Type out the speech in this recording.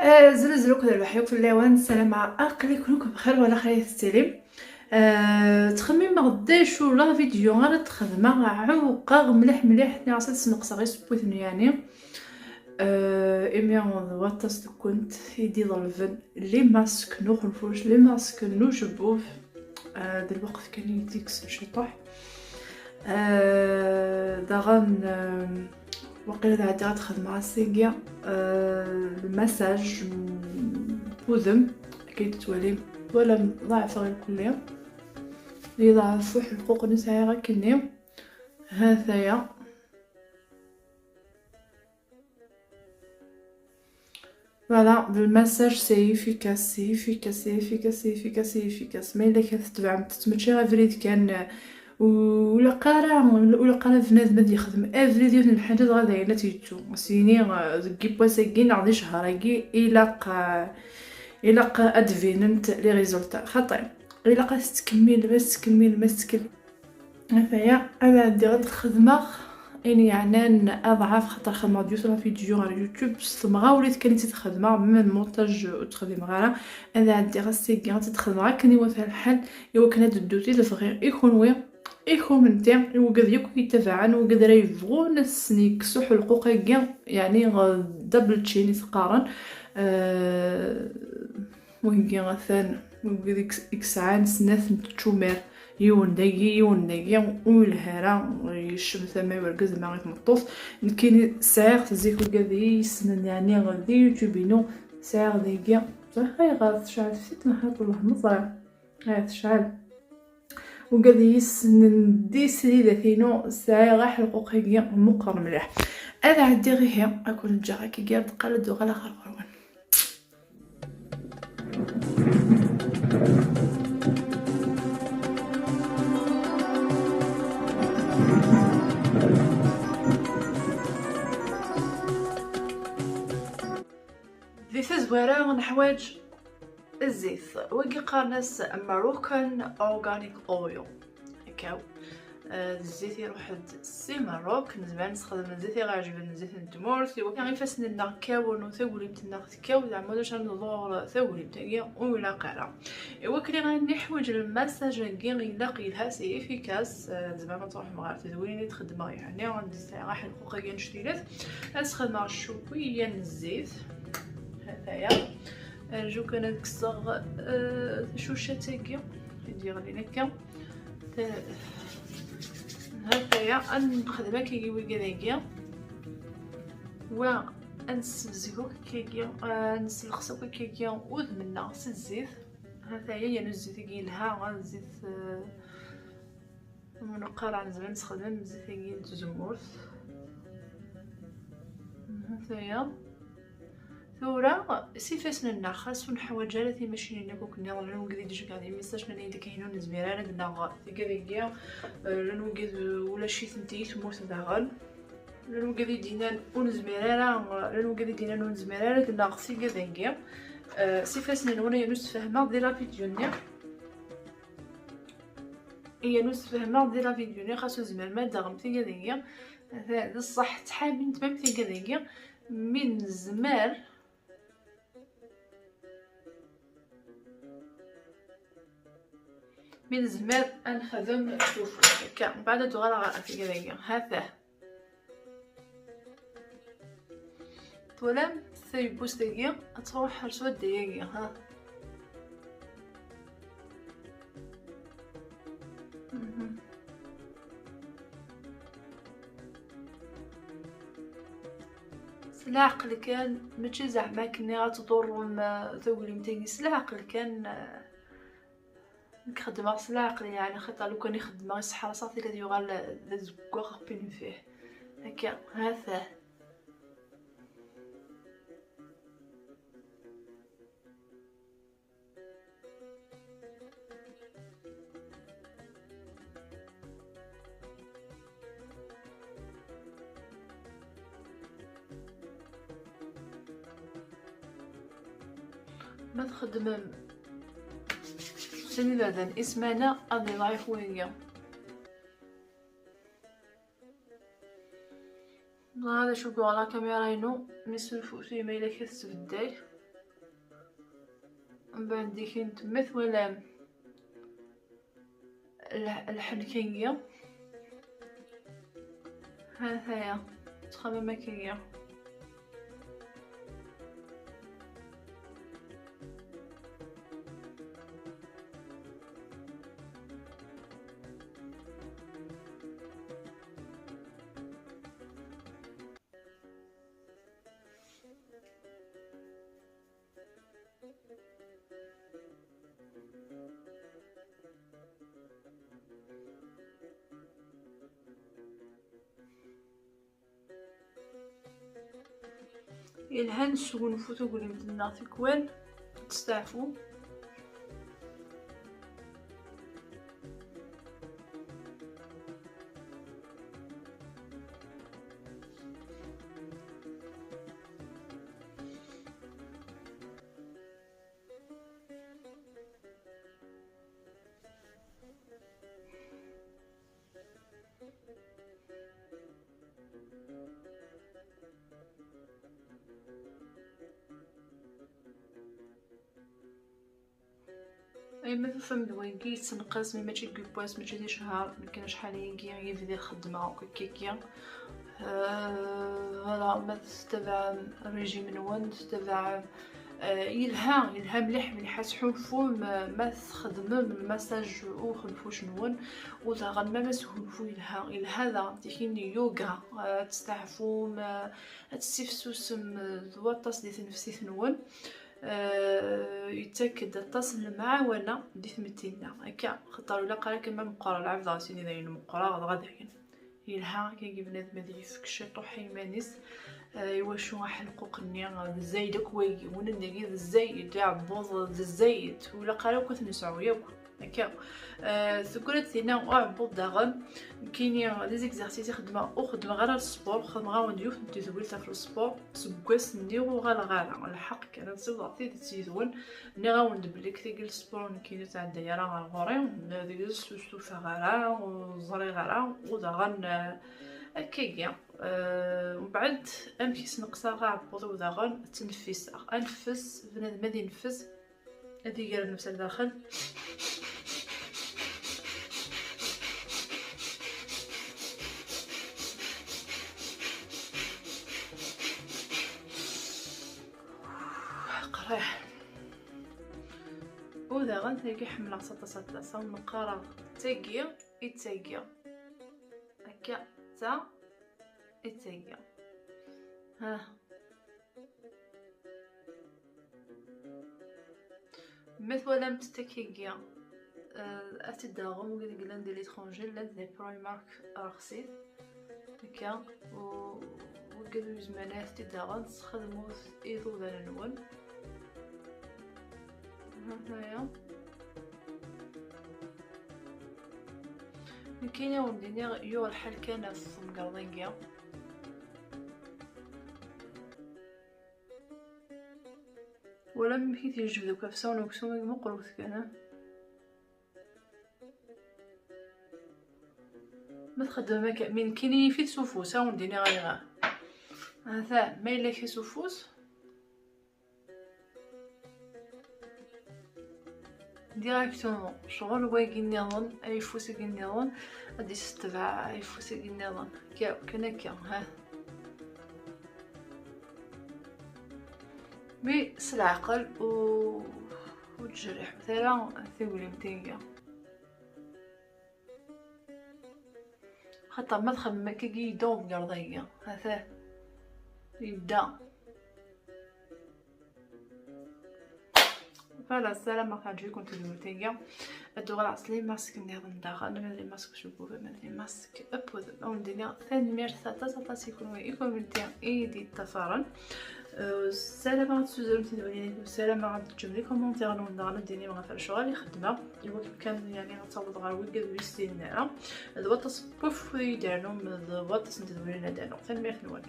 زلزلوك دابا حيوك في الليوان. السلام عقلي كلكم بخير ولا خير السليم. تخمم ما غداش ولا فيديو غير تخدمه عوقا مليح مليح ني عصيت نقص غير سبوتني يعني. ايمي غواطاس كنت يدي ظلفن لي ماسك نو خلفوش لي ماسك نو جبوف. دلوقت كان يديك الشطح. داغن وقيلا عادي غتخدم غاسيكيا المساج بوذم كي تتولي ولا ضعف غير الكلية اللي ضعفو حقوق نسائي غا كني هاثايا. فوالا بالمساج سي افيكاس سي افيكاس سي افيكاس سي افيكاس سي افيكاس ما الا كتتبع متمشي غير فريد كان ولا قرا بنادم غادي يخدم افري ديال الحاجات غادي لا تيتو سيني كي باساكين غادي شهركي الا ادفيننت لي ريزولطا خاطر الا تكمل بس تكمل بس تكمل فيا انا عندي غد الخدمه يعني اضعاف خاطر خدمه ديال فيديو على يوتيوب سمغا وليت كانت تخدمها من المونتاج وتخدم غير انا عندي غاسي كاع تخدم غير كني وفي الحال ايوا كانت دوتي الفغير يكون وي يكون من تاع وقد يكون يتفاعل وقد راه يبغوا ناس يكسو حقوق كاع يعني دبل تشيني تقارن وهي مثلا وقد اكسعان سناث تشومير يون داكي والهرا يشم ثما يوركز ما غيتمطوس كاين ساعه تزيكو كادي يسنن يعني غادي يوتيوبينو ساعه داكي صافي غاد شعل فيت نحط الله مصرع هاد شعل وقادي يسنن دي سريده فينو ساعه غا حقوق هي مقر مليح. انا عندي غير هي اكون جا كي قال قالد وغلا خربان. زيت زويره ونحواج الزيت وكي قارنس ماروكان اورغانيك اويل هكاو. الزيت يروح سي ماروك زعما نستخدم الزيت غير عجبني زيت الدمورت وكان غير فاسن نكاو نو ثولي بتنا كاو زعما واش نضور ثولي بتاعي ولا قرا ايوا كلي غادي نحوج المساج كي غيلاقي لها سي افيكاس زعما ما تروح مغار تدويني تخدمها يعني غندي ساعه حقوق كاع نشريلات نستخدم شويه من الزيت هذايا جو كان نكسر شوشه كاع ندير لينا كاع هكايا نخدمها كيجيوي كداكيا و نسبزيو كيجي نسلخصو كيجي ود منا الزيت هكايا يعني الزيت كيلها الزيت من قرع زعما نستخدم الزيت ديال الزمورت هكايا ثورة سي فاسنا خاصو نحوايج على تي ماشي نكون كنا راه نوقد يجي كاع ميساج من يدك هنا نزبير انا كنا كذا نوقد ولا شي ثنتي تموت داغل نوقد يدينا ونزميرانا نوقد يدينا ونزميرانا كنا غسي كذا سي فاسنا وانا نوس فاهمه دير فيديو ني هي نوس فاهمه دير فيديو ني خاصو زمان ما داغمتي كذا هذا الصح تحامل تمامتي كذا من زمار من زمان نخدم شوف هكا بعد تغرى في كذا هذا طولام ثي بوستية تروح رسوة دقيقة ها سلاعقل كان ماشي زعما كني غتضر ما ثقولي متيني سلاعقل كان نخدم سلاعقل يعني خاطر لو كان يخدم يصحى صافي كدي يغال لازكوغ بين فيه هكا هذا ما تخدم سني بعدين اسمنا أدي لايف وينيا هذا شو على كاميرا ينو نسلفو في ميلا كث في الداي من بعد ديكين تمث ولا الحنكية هاهايا تخمم كيا الهان شغل فوتو قولي مدنا تكوان تستعفو اي ما فهم دوينكي تنقص مي ماشي كوباس ماشي دي شهر مكان شحال ينكي يبدا الخدمه وكيكيا فوالا ما تتبع الريجيم نون تتبع يلها مليح تحوفو ما تخدمو من المساج او خلفو شنون ولا غير ما مسهولفو يلها هذا تيكيني يوغا تستعفو ما تستفسوسم الوطاس دي تنفسي نون يتاكد التصل المعاونه دي ثمتينا هكا خطر ولا قرا كما مقرا العبد غاسيني داين مقرا غاديين يلها كيجي بنادم هذا يفكش طوحي مانيس يواشو حلقوق النيا الزايد كوي وندير الزايد تاع بوز الزايد ولا قرا كنت نسعو ياك هكا ثقلت لينا وعبود داغن كاينين لي زيكزارسيس خدمه غير السبور خدمه غير نديوف نتيزول في السبور سكواس نديرو غير الحق كان نسيو عطيت تيزول ني غاوند بلي كثير السبور كاين تاع الدايره غير غوري ندير سوسو فغالا وزري غالا وداغن هكايا ومن بعد امشي نقصا غا عبود وداغن تنفس انفس بنادم هادي ينفس هادي يدير نفس لداخل قريح وذا غنتلاقي حملة سطا ونقرا تاقيا يتاقيا هكا تا يتاقيا ها مثلا متتكيا اتداغم وقد قلنا ندير ليترونجي لا دي برايمارك رخصيت هكا وقالوا زمانات تداغم تخدمو ايضو ذا نون هنايا كاينه وندير يور الحال كان في مقرضينكيا ولا ممكن تيجبدو كفسون وكسوم مقروث كان ما تخدم من كاينين في سوفوس وندير غير هذا ما الا في سوفوس ديراكتومون شغل واقي نظن اي فوس كي نظن غادي تتبع اي فوس كي نظن كان هكا ها بس العقل وتجرح مثلا ثقولي متينكا خاطر ما تخمم كي يدوم قرضيه هذا يبدا فوالا السلامة كنجيكم تدورتيا الدور العصلي ماسك نظن داخل من لي ماسك شوفوا من لي ماسك ابوز اون دينا ثاني ميرثا تاسيكون يكون ملتيا ايدي التفارن السلامة تسوزرم تدورينيكم السلامة غتجيب لي كومونتير نون داغنا ديني ما غفر شغل خدمه الوقت كان يعني غتصاوب غير ويكاد ويستين نارا الوطس بوف يدارنو الوطس ندورينا دارنو ثاني ميرث نوال